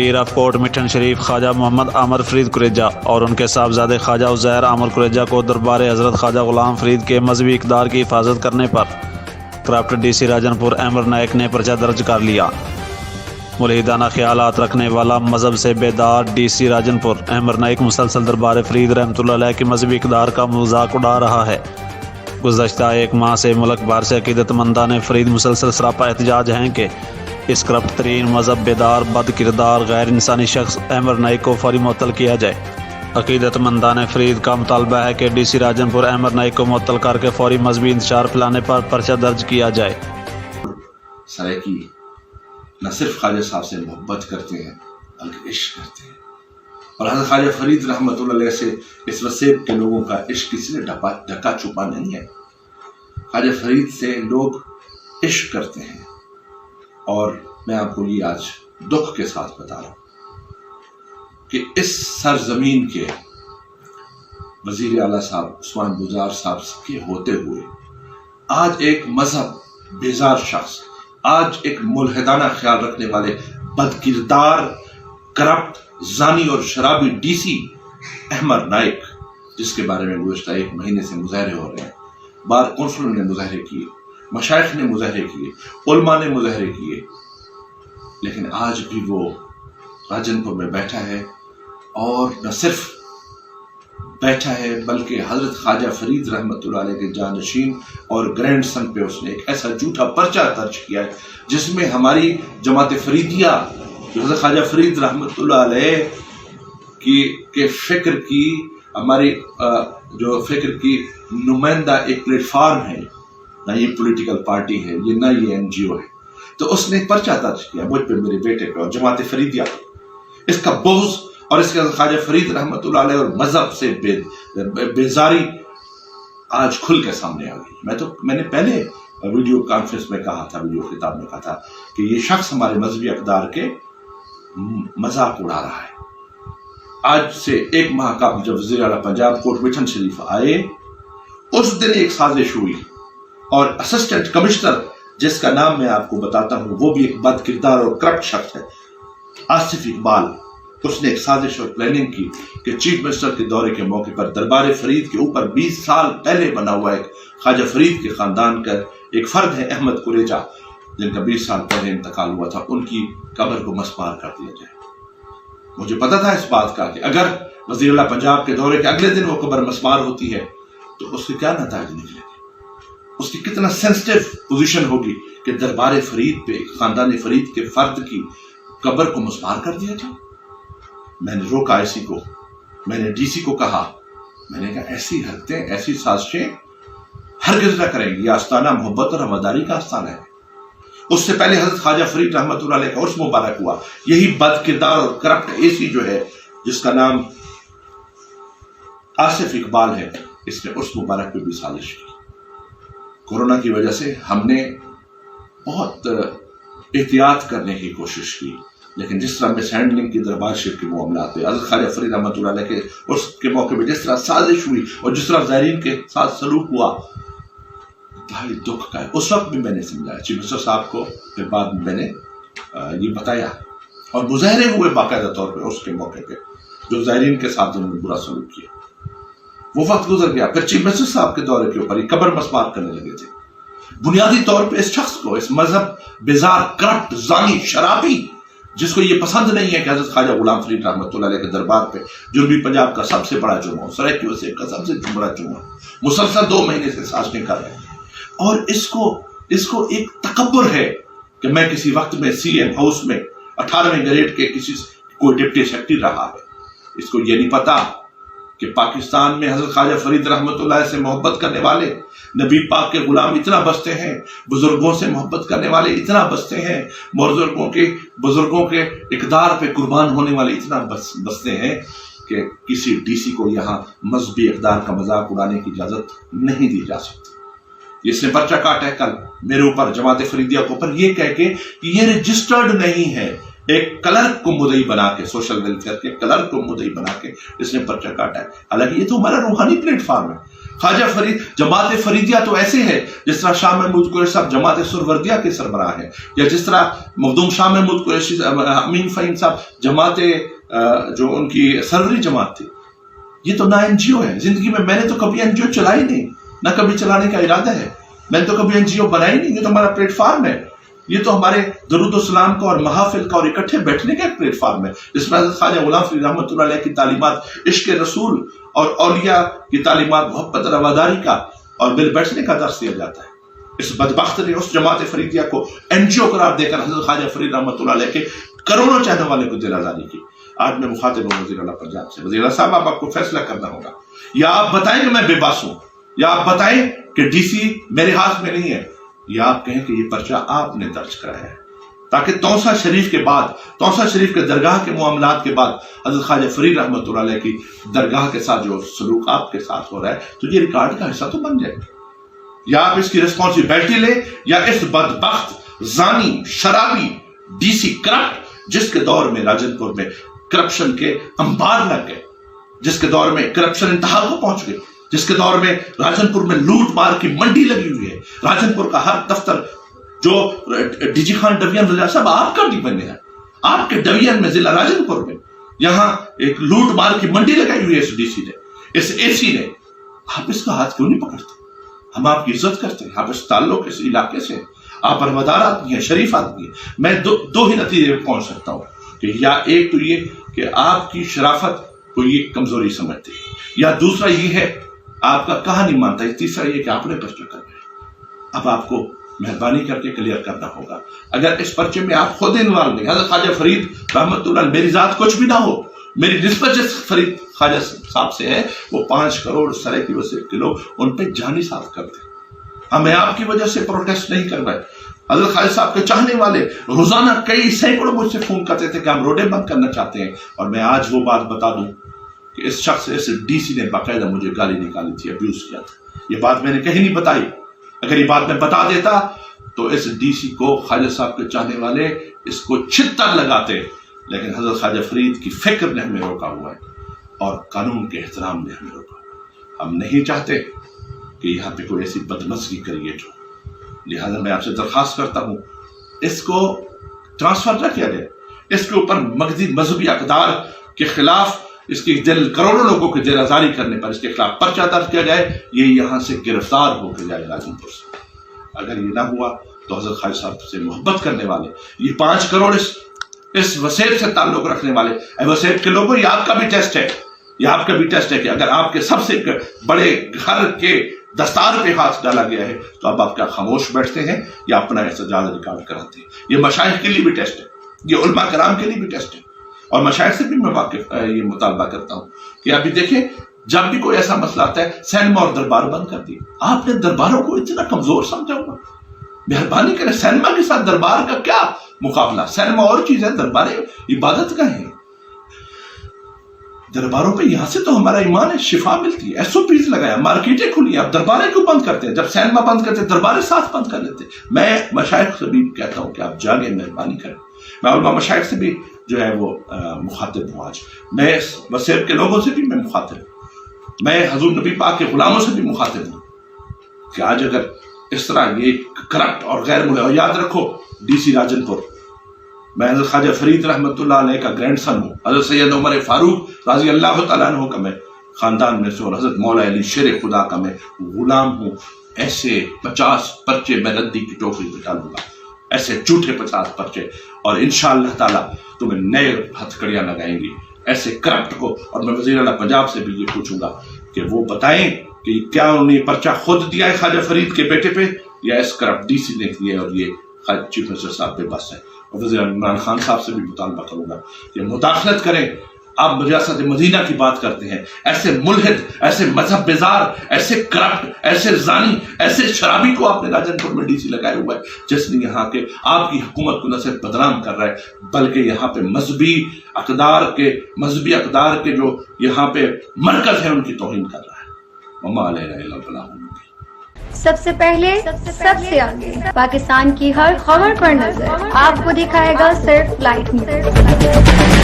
پیر of کوٹ مٹھن شریف خواجہ محمد عامر فرید قریجہ اور ان کے صاحبزادے خواجہ عزیر عامر قریجہ کو دربار حضرت خواجہ غلام فرید کے مذہبی اقدار کی حفاظت کرنے پر کرپٹ ڈی سی راجن پور احمد نائک نے پرچہ درج کر لیا۔ ملحدانہ خیالات رکھنے والا مذہب سے بیدار ڈی سی راجن پور احمد نائک مسلسل دربار فرید رحمۃ اللہ علیہ کی مذہبی اقدار کا مذاق اڑا رہا ہے۔ گزشتہ ایک ماہ سے ملک بھر سے عقیدت مندان فرید مسلسل سراپا احتجاج ہیں کہ اس کرپٹ ترین مذہب بیدار بد کردار غیر انسانی شخص احمد نائک کو فوری معطل کیا جائے۔ عقیدت مندان فرید کا مطالبہ ہے کہ ڈی سی راجن پور احمد نائک کو معطل کر کے فوری مذہبی انتشار پھیلانے پر پرچہ درج کیا جائے۔ سرائکی نہ صرف خواجہ صاحب سے محبت کرتے ہیں بلکہ عشق کرتے ہیں، اور حضرت خواجہ فرید رحمۃ اللہ علیہ سے اس وسیب کے لوگوں کا عشق کسی نے ڈھکا چھپا نہیں ہے۔ خواجہ فرید سے لوگ عشق کرتے ہیں، اور میں آپ کو یہ آج دکھ کے ساتھ بتا رہا ہوں کہ اس سرزمین کے وزیر اعلیٰ صاحب عثمان گزار صاحب کے ہوتے ہوئے آج ایک مذہب بیزار شخص، آج ایک ملحدانہ خیال رکھنے والے بد کردار کرپٹ زانی اور شرابی ڈی سی احمد نائک، جس کے بارے میں گزشتہ ایک مہینے سے مظاہرے ہو رہے ہیں، بار کونسلوں نے مظاہرے کیے، مشائخ نے مظاہرے کیے، علماء نے مظاہرے کیے، لیکن آج بھی وہ راجن پور میں بیٹھا ہے، اور نہ صرف بیٹھا ہے بلکہ حضرت خواجہ فرید رحمۃ اللہ علیہ کے جانشین اور گرینڈ سن پہ اس نے ایک ایسا جھوٹا پرچہ درج کیا ہے جس میں ہماری جماعت فریدیہ جو حضرت خواجہ فرید رحمۃ اللہ علیہ کے فکر کی، ہماری جو فکر کی نمائندہ ایک پلیٹ فارم ہے، نہ یہ پولیٹیکل پارٹی ہے، یہ نہ یہ این جی او ہے، تو اس نے پرچہ درج کیا مجھ پہ، میرے بیٹے پہ اور جماعت فریدیہ پہ۔ اس کا بغض اور اس کے خواجہ فرید رحمۃ اللہ علیہ اور مذہب سے بیزاری آج کھل کے سامنے آ گئی۔ میں نے پہلے ویڈیو کانفرنس میں کہا تھا، ویڈیو خطاب میں کہا تھا کہ یہ شخص ہمارے مذہبی اقدار کے مذاق اڑا رہا ہے۔ آج سے ایک ماہ قبل جب وزیر اعلیٰ پنجاب کوٹ مٹھن شریف آئے، اس دن ایک سازش ہوئی، اور اسسٹنٹ کمشنر جس کا نام میں آپ کو بتاتا ہوں، وہ بھی ایک بد کردار اور کرپٹ شخص ہے، آصف اقبال، اس نے ایک سازش اور پلاننگ کی کہ چیف منسٹر کے دورے کے موقع پر دربار فرید کے اوپر 20 سال پہلے بنا ہوا ایک خواجہ فرید کے خاندان کا ایک فرد ہے احمد قریجہ، جن کا 20 سال پہلے انتقال ہوا تھا، ان کی قبر کو مسمار کر دیا جائے۔ مجھے پتا تھا اس بات کا کہ اگر وزیر اعلیٰ پنجاب کے دورے کے اگلے دن وہ قبر مسمار ہوتی ہے تو اس کے کیا نتائج نکلے گے، اس کی کتنا سینسٹیو پوزیشن ہوگی کہ دربار فرید پہ خاندان فرید کے فرد کی قبر کو مسمار کر دیا جائے۔ میں نے روکا ایسی کو، میں نے ڈی سی کو کہا، میں نے کہا ایسی حرکتیں، ایسی سازشیں ہرگز نہ کریں گی، یہ آستانہ محبت اور رواداری کا آستانہ ہے۔ اس سے پہلے حضرت خواجہ فرید رحمۃ اللہ علیہ کا عرس مبارک ہوا، یہی بد کردار اور کرپٹ اے سی جو ہے جس کا نام آصف اقبال ہے، اس نے عرس مبارک پہ بھی سازش کی۔ کورونا کی وجہ سے ہم نے بہت احتیاط کرنے کی کوشش کی، لیکن جس طرح مس ہینڈلنگ کی دربار شریف کے معاملات پہ، حضرت خواجہ فرید رحمۃ اللہ علیہ کے عرس کے موقع پہ جس طرح سازش ہوئی اور جس طرح زائرین کے ساتھ سلوک ہوا، انتہائی دکھ کا ہے۔ اس وقت بھی میں نے سمجھایا چیف منسٹر صاحب کو، پھر بعد میں نے یہ بتایا، اور مظاہرے ہوئے باقاعدہ طور پہ اس کے موقع پہ جو زائرین کے ساتھ جنہوں نے برا سلوک کیا۔ وہ وقت گزر گیا، پھر چیف منسٹر صاحب کے دورے کے اوپر یہ قبر مسمار کرنے لگے تھے۔ بنیادی طور پہ اس شخص کو، اس مذہب بیزار کرپٹ زانی شرابی جس کو یہ پسند نہیں ہے کہ حضرت خواجہ غلام فرید رحمۃ اللہ علیہ کے دربار پہ جنوبی پنجاب کا سب سے بڑا جمعہ، سرائکی وسیب کا سب سے بڑا جمعہ، مسلسل 2 مہینے سے سازشیں کر رہے ہیں، اور اس کو ایک تکبر ہے کہ میں کسی وقت میں سی ایم ہاؤس میں 18ویں گریڈ کے کوئی ڈپٹی سیکرٹری رہا ہے۔ اس کو یہ نہیں پتا کہ پاکستان میں حضرت خواجہ فرید رحمۃ اللہ سے محبت کرنے والے نبی پاک کے غلام اتنا بستے ہیں، بزرگوں سے محبت کرنے والے اتنا بستے ہیں، بزرگوں کے اقدار پہ قربان ہونے والے اتنا بستے ہیں کہ کسی ڈی سی کو یہاں مذہبی اقدار کا مذاق اڑانے کی اجازت نہیں دی جا سکتی۔ اس نے پرچہ کاٹا ہے کل میرے اوپر، جماعت فریدیہ کے اوپر، یہ کہہ کے کہ یہ رجسٹرڈ نہیں ہے، ایک کلرک کو مدعی بنا کے، سوشل ویلفیئر کے کلرک کو مدعی بنا کے اس نے پرچہ کاٹا ہے۔ حالانکہ یہ تو ہمارا روحانی پلیٹ فارم ہے، خواجہ فرید جماعت فریدیہ تو ایسے ہے جس طرح شاہ محمود قریشی صاحب جماعت سروردیہ کے سربراہ ہیں، یا جس طرح مخدوم شاہ محمود قریشی امین فہیم صاحب جماعت جو ان کی سروری جماعت تھی. یہ تو نہ این جی او ہے. زندگی میں نے تو کبھی این جی او چلائی نہیں، نہ کبھی چلانے کا ارادہ ہے. میں نے تو کبھی این جی او بنائی نہیں. یہ تو ہمارا پلیٹ فارم ہے. یہ تو ہمارے درود و سلام کا اور محافل کا اور اکٹھے بیٹھنے کا ایک پلیٹ فارم ہے، جس میں حضرت خواجہ غلام فرید رحمۃ اللہ علیہ کی تعلیمات عشق رسول اور اولیاء کی تعلیمات محبت رواداری کا اور مل بیٹھنے کا درس دیا جاتا ہے. اس بدبخت نے اس جماعت فریدیہ کو این جی او قرار دے کر حضرت خواجہ فرید رحمۃ اللہ علیہ کے کروڑوں چاہنے والے کو دل آزاری کی. آج میں مخاطب ہوں وزیر اعلیٰ پنجاب سے. وزیر اعلیٰ صاحب آپ کو فیصلہ کرنا ہوگا، یا آپ بتائیں کہ میں بے باس ہوں، یا آپ بتائیں کہ ڈی سی میرے ہاتھ میں نہیں ہے، یا آپ کہیں کہ یہ پرچہ آپ نے درج کرایا ہے، تاکہ توسا شریف کے بعد، توسا شریف کے درگاہ کے معاملات کے بعد حضرت خواجہ فرید رحمۃ اللہ علیہ کی درگاہ کے ساتھ جو سلوک آپ کے ساتھ ہو رہا ہے تو یہ ریکارڈ کا حصہ تو بن جائے. یا آپ اس کی ریسپانسبلٹی لیں، یا اس بدبخت زانی شرابی ڈی سی کرپٹ جس کے دور میں راجن پور میں کرپشن کے انبار لگ گئے، جس کے دور میں کرپشن انتہا کو پہنچ گئی، جس کے دور میں راجن پور میں لوٹ مار کی منڈی لگی ہوئی ہے. راجن پور کا ہر دفتر جو ڈی جی خان ڈویژن رضا صاحب آپ کا ڈیوین ہے، آپ کے ڈویژن میں ضلع راجن پور میں یہاں ایک لوٹ مار کی منڈی لگائی ہوئی ہے اس ڈی سی نے، اس اے سی نے. آپ اس کا ہاتھ کیوں نہیں پکڑتے؟ ہم آپ کی عزت کرتے ہیں، آپ اس تعلق اس علاقے سے، آپ پروادار آدمی ہیں، شریف آدمی ہیں. میں دو ہی نتیجے پہ پہنچ سکتا ہوں کہ یا ایک تو یہ کہ آپ کی شرافت کو یہ کمزوری سمجھتے ہیں، یا دوسرا یہ ہے آپ کا کہا نہیں مانتا، تیسرا یہ کہ آپ نے پرچہ کر دیا. اب آپ کو مہربانی کر کے کلیئر کرنا ہوگا. اگر اس پرچے میں آپ خود انوالو نہیں، حضرت خواجہ فرید رحمۃ اللہ میری ذات کچھ بھی نہ ہو، میری نسبت جس فرید خواجہ صاحب سے ہے وہ 5 کروڑ سرے کی وسیع کے لوگ ان پہ جانی صاف کر دیں. ہمیں آپ کی وجہ سے پروٹیسٹ نہیں کروائے. حضرت خواجہ صاحب کے چاہنے والے روزانہ کئی سینکڑوں مجھ سے فون کرتے تھے کہ ہم روڈیں بند کرنا چاہتے ہیں، اور میں آج وہ بات بتا دوں کہ اس شخص اس ڈی سی نے باقاعدہ مجھے گالی نکالی تھی، ابیوز کیا تھا. یہ بات میں نے کہیں نہیں بتائی. اگر یہ بات میں بتا دیتا تو اس ڈی سی کو خواجہ صاحب کے چاہنے والے اس کو چھتر لگاتے، لیکن حضرت خواجہ فرید کی فکر نے ہمیں روکا ہوا ہے اور قانون کے احترام نے ہمیں روکا. ہم نہیں چاہتے کہ یہاں پہ کوئی ایسی بدمزگی کریٹ ہو. لہذا میں آپ سے درخواست کرتا ہوں اس کو ٹرانسفر نہ کیا جائے. اس کے اوپر مذہبی اقدار کے خلاف اس کی کروڑوں لوگوں کی دل آزاری کرنے پر اس کے خلاف پرچہ درج کیا جائے. یہ یہاں سے گرفتار ہو کے جائے راجن پور سے. اگر یہ نہ ہوا تو حضرت خواجہ صاحب سے محبت کرنے والے، یہ 5 کروڑ اس وسیب سے تعلق رکھنے والے اے وسیب کے لوگوں، یہ آپ کا بھی ٹیسٹ ہے. یہ آپ کا بھی ٹیسٹ ہے کہ اگر آپ کے سب سے بڑے گھر کے دستار پہ ہاتھ ڈالا گیا ہے تو اب آپ کیا خاموش بیٹھتے ہیں یا اپنا احتجاج ریکارڈ کراتے ہیں. یہ مشائخ کے لیے بھی ٹیسٹ ہے، یہ علماء کرام کے لیے بھی ٹیسٹ ہے. اور مشائخ سے بھی میں یہ مطالبہ کرتا ہوں کہ ابھی دیکھیں جب بھی کوئی ایسا مسئلہ آتا ہے سینما اور دربار بند کر دیے. آپ نے درباروں کو اتنا کمزور سمجھا ہوگا. مہربانی کریں، سینما کے ساتھ دربار کا کیا مقابلہ؟ سینما اور چیز ہے، درباریں عبادت کا ہیں. درباروں پہ یہاں سے تو ہمارا ایمان ہے، شفا ملتی ہے. ایس او پیز لگایا، مارکیٹیں کھلی، اب درباریں کیوں بند کرتے ہیں؟ جب سینما بند کرتے ہیں درباریں ساتھ بند کر لیتے. میں مشائخ سے بھی کہتا ہوں کہ آپ جاگیں، مہربانی کریں. میں علماء مشائخ سے بھی جو ہے وہ مخاطب ہوں. آج میں وسیب کے لوگوں سے بھی میں مخاطب ہوں. میں حضور نبی پاک کے غلاموں سے بھی مخاطب ہوں کہ آج اگر اس طرح یہ کرپٹ اور غیر ملک، اور یاد رکھو ڈی سی راجن پور، میں حضرت خواجہ فرید رحمۃ اللہ علیہ کا گرینڈ سن ہوں. حضرت سید عمر فاروق رضی اللہ تعالیٰ عنہ کا میں خاندان میں سے، اور حضرت مولا علی شیر خدا کا میں غلام ہوں. ایسے 50 پرچے میں ردی کی ٹوکری پہ ڈالوں گا، ایسے جھوٹے 50 پرچے، اور انشاءاللہ تعالیٰ تمہیں نئے ہتھکڑیاں لگائیں گی ایسے کرپٹ کو. اور میں وزیر اعلیٰ پنجاب سے بھی یہ پوچھوں گا کہ وہ بتائیں کہ کیا انہوں نے یہ پرچہ خود دیا ہے خواجہ فرید کے بیٹے پہ، یا اس کرپٹ ڈی سی نے دیا ہے اور یہ چیف منسٹر صاحب پہ بس ہے. اور وزیر عمران خان صاحب سے بھی مطالبہ کروں گا کہ مداخلت کریں. آپ ریاست مدینہ کی بات کرتے ہیں، ایسے ملحد، ایسے مذہب بیزار، ایسے کرپٹ، ایسے زانی، ایسے شرابی کو آپ نے راجن پور میں ڈی سی لگایا ہوا ہے، جس نے یہاں کے آپ کی حکومت کو نہ صرف بدنام کر رہا ہے بلکہ یہاں پہ مذہبی اقدار کے جو یہاں پہ مرکز ہے ان کی توہین کر رہا ہے. وما علینا الا البلاغ المبین. سب سے پہلے سب سے آگے پاکستان کی ہر خبر پر نظر آپ کو دکھائے گا صرف لائٹ نیوز.